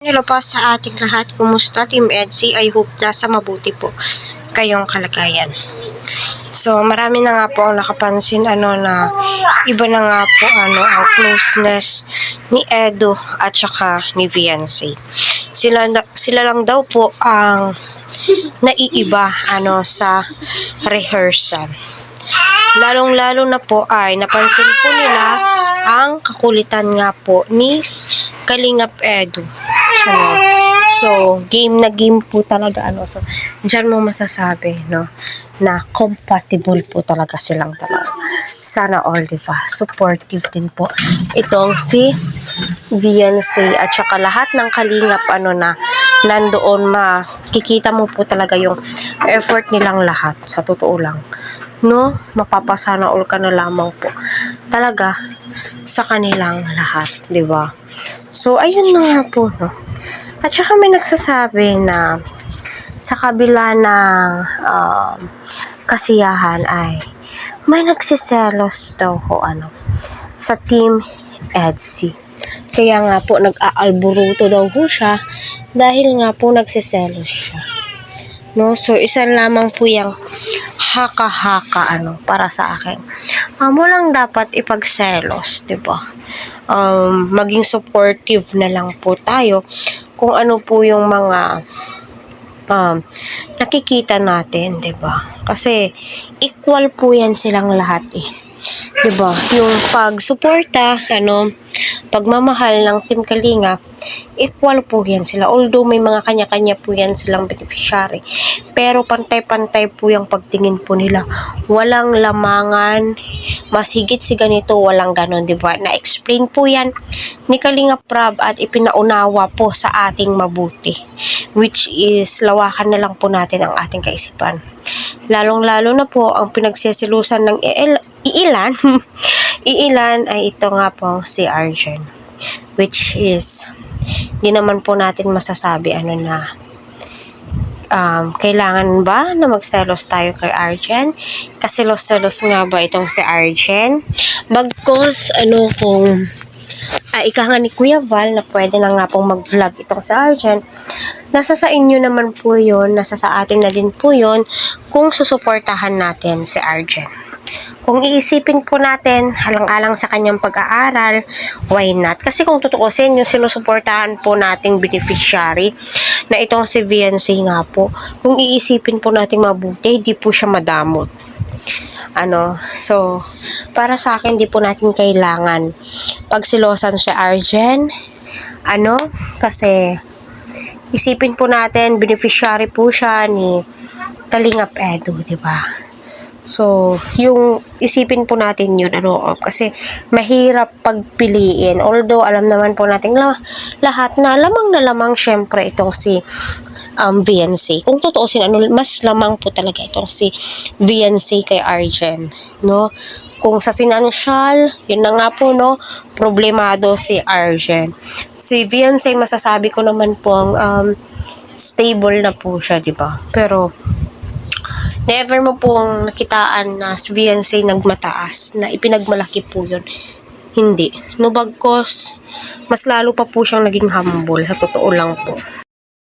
Hello po sa ating lahat. Kumusta Team EDSI? I hope nasa mabuti po kayong kalagayan. So, marami na nga po ang nakapansin na iba na nga po ang closeness ni Edo at saka ni Viancy. Sila lang daw po ang naiiba sa rehearsal. Lalong-lalo na po ay napansin po nila ang kakulitan nga po ni Kalingap Edu. So, game na game po talaga So, diyan mo masasabi na compatible po talaga silang dalawa. Sana all, diba? Supportive din po itong si Viancy at saka lahat ng Kalingap na nandoon, makikita mo po talaga yung effort nilang lahat, sa totoo lang. Mapapasana all ka na lamang po talaga sa kanilang lahat, diba? So, ayun na nga po, At saka may nagsasabi na sa kabila ng kasiyahan ay may nagsiselos daw sa Team EDSI. Kaya nga po nag-aalburuto daw siya dahil nga po nagsiselos siya. So, isa lamang po yung haka-haka para sa akin. Walang dapat ipagselos, diba? Maging supportive na lang po tayo kung ano po yung mga nakikita natin, diba? Kasi equal po yan silang lahat diba? Yung pagsuporta, pagmamahal ng Team Kalingap, equal po yan sila. Although may mga kanya-kanya po yan silang beneficiary. Pero pantay-pantay po yung pagtingin po nila. Walang lamangan, mas higit si ganito, walang ganon, diba? Na-explain po yan ni Kalingap Rab at ipinaunawa po sa ating mabuti. Which is, lawakan na lang po natin ang ating kaisipan. Lalong-lalo na po ang pinagsisilusan ng iilan ay ito nga po si Arjen. Which is, di naman po natin masasabi na kailangan ba na magselos tayo kay Arjen? Kasi selos nga ba itong si Arjen? Bagkos kung ika nga ni Kuya Val na pwede na nga pong mag-vlog itong si Arjen, nasa sa inyo naman po yun, nasa sa atin na din po yun kung susuportahan natin si Arjen. Kung iisipin po natin, halang-alang sa kanyang pag-aaral, why not? Kasi kung tutuusin, yung sinusuportahan po nating beneficiary, na itong si Viancy nga po, kung iisipin po nating mabuti, di po siya madamot. So, para sa akin, di po natin kailangan pagsilosan si Arjen. Kasi, isipin po natin, beneficiary po siya ni Kalingap Edu, diba? So, yung isipin po natin yun, kasi mahirap pagpiliin. Although, alam naman po natin lahat na lamang syempre itong si Viancy. Kung tutuusin, mas lamang po talaga itong si Viancy kay Arjen, Kung sa financial, yun na nga po, problemado si Arjen. Si Viancy, masasabi ko naman po, stable na po siya, diba? Pero, never mo pong nakitaan na si Viancy nagmataas, na ipinagmalaki po yun. Hindi. Bagkos, mas lalo pa po siyang naging humble, sa totoo lang po.